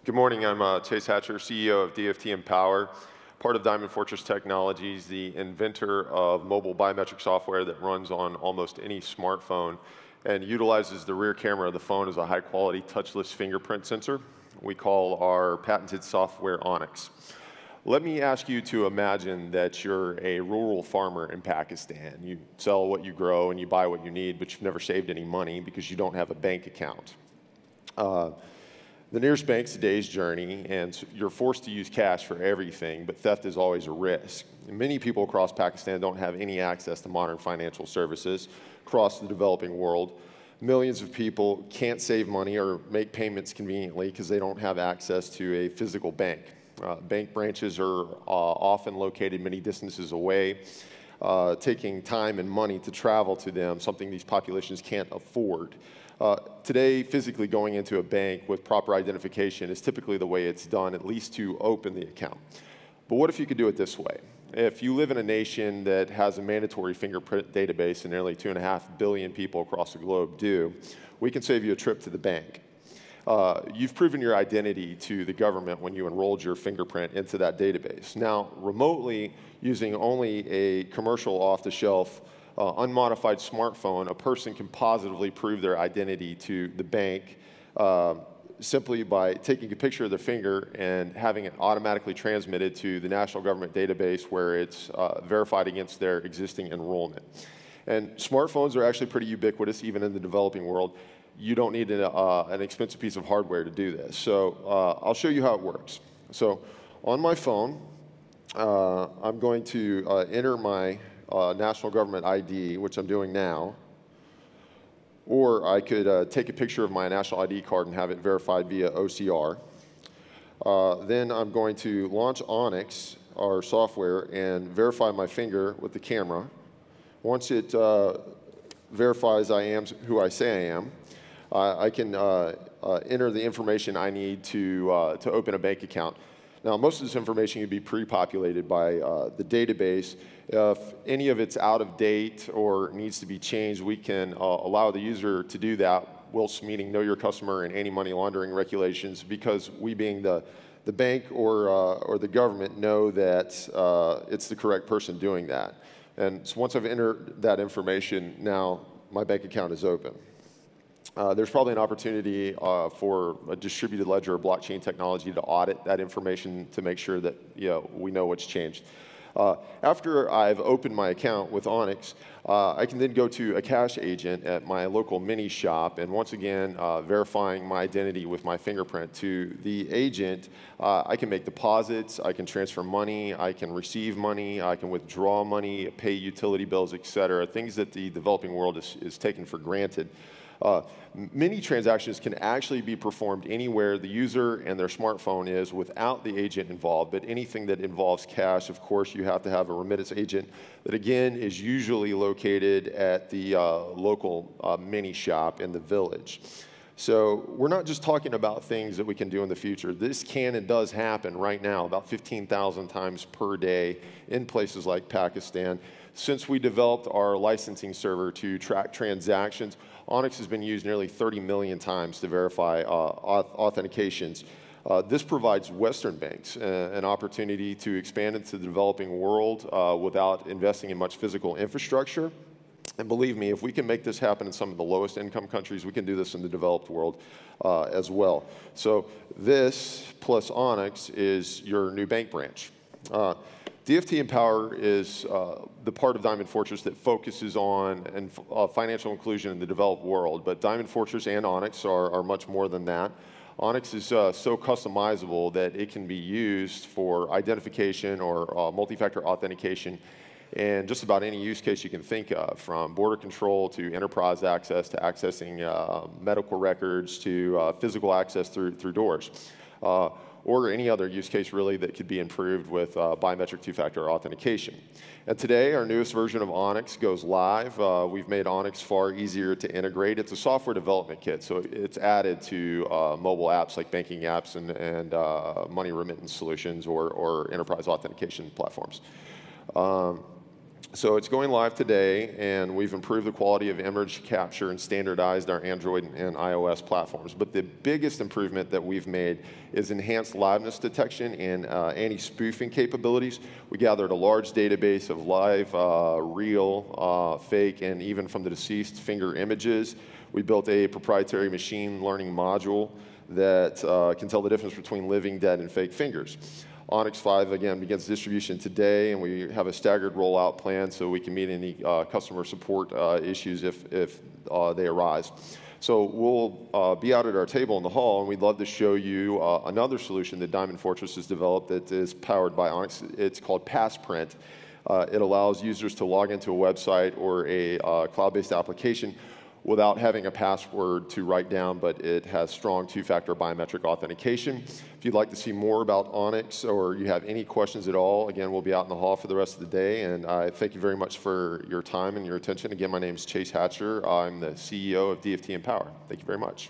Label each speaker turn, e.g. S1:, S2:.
S1: Good morning. I'm Chase Hatcher, CEO of DFT Empower, part of Diamond Fortress Technologies, the inventor of mobile biometric software that runs on almost any smartphone and utilizes the rear camera of the phone as a high-quality touchless fingerprint sensor. We call our patented software Onyx. Let me ask you to imagine that you're a rural farmer in Pakistan. You sell what you grow and you buy what you need, but you've never saved any money because you don't have a bank account. The nearest bank's a day's journey, and you're forced to use cash for everything, but theft is always a risk. And many people across Pakistan don't have any access to modern financial services across the developing world. Millions of people can't save money or make payments conveniently because they don't have access to a physical bank. Bank branches are often located many distances away, taking time and money to travel to them, something these populations can't afford. Today, physically going into a bank with proper identification is typically the way it's done, at least to open the account. But what if you could do it this way? If you live in a nation that has a mandatory fingerprint database and nearly 2.5 billion people across the globe do, we can save you a trip to the bank. You've proven your identity to the government when you enrolled your fingerprint into that database. Now, remotely, using only a commercial off-the-shelf unmodified smartphone, a person can positively prove their identity to the bank simply by taking a picture of their finger and having it automatically transmitted to the national government database where it's verified against their existing enrollment. And smartphones are actually pretty ubiquitous, even in the developing world. You don't need an expensive piece of hardware to do this. So I'll show you how it works. So on my phone, I'm going to enter my national government ID, which I'm doing now, or I could take a picture of my national ID card and have it verified via OCR. Then I'm going to launch Onyx, our software, and verify my finger with the camera. Once it verifies I am who I say I am, I can enter the information I need to open a bank account. Now, most of this information can be pre-populated by the database. If any of it's out of date or needs to be changed, we can allow the user to do that whilst meeting Know Your Customer and anti-money laundering regulations, because we, being the bank or the government, know that it's the correct person doing that. And so once I've entered that information, now my bank account is open. There's probably an opportunity for a distributed ledger or blockchain technology to audit that information to make sure that we know what's changed. After I've opened my account with Onyx, I can then go to a cash agent at my local mini shop, and once again, verifying my identity with my fingerprint to the agent, I can make deposits, I can transfer money, I can receive money, I can withdraw money, pay utility bills, etc., things that the developing world is taken for granted. Many transactions can actually be performed anywhere the user and their smartphone is without the agent involved, but anything that involves cash, of course, you have to have a remittance agent that, again, is usually located at the local mini shop in the village. So we're not just talking about things that we can do in the future. This can and does happen right now, about 15,000 times per day in places like Pakistan. Since we developed our licensing server to track transactions, Onyx has been used nearly 30 million times to verify authentications. This provides Western banks an opportunity to expand into the developing world without investing in much physical infrastructure. And believe me, if we can make this happen in some of the lowest income countries, we can do this in the developed world as well. So this plus Onyx is your new bank branch. DFT Empower is the part of Diamond Fortress that focuses on financial inclusion in the developed world, but Diamond Fortress and Onyx are much more than that. Onyx is so customizable that it can be used for identification or multi-factor authentication and just about any use case you can think of, from border control to enterprise access to accessing medical records to physical access through doors. Or any other use case, really, that could be improved with biometric two-factor authentication. And today, our newest version of Onyx goes live. We've made Onyx far easier to integrate. It's a software development kit, so it's added to mobile apps like banking apps and money remittance solutions or enterprise authentication platforms. So it's going live today, and we've improved the quality of image capture and standardized our Android and iOS platforms. But the biggest improvement that we've made is enhanced liveness detection and anti-spoofing capabilities. We gathered a large database of live, real, fake, and even from the deceased finger images. We built a proprietary machine learning module that can tell the difference between living, dead, and fake fingers. Onyx 5, again, begins distribution today, and we have a staggered rollout plan so we can meet any customer support issues if they arise. So we'll be out at our table in the hall, and we'd love to show you another solution that Diamond Fortress has developed that is powered by Onyx. It's called Passprint. It allows users to log into a website or a cloud-based application without having a password to write down, but it has strong two-factor biometric authentication. If you'd like to see more about Onyx or you have any questions at all, again, we'll be out in the hall for the rest of the day, and I thank you very much for your time and your attention. Again, my name is Chase Hatcher. I'm the CEO of DFT Empower. Thank you very much.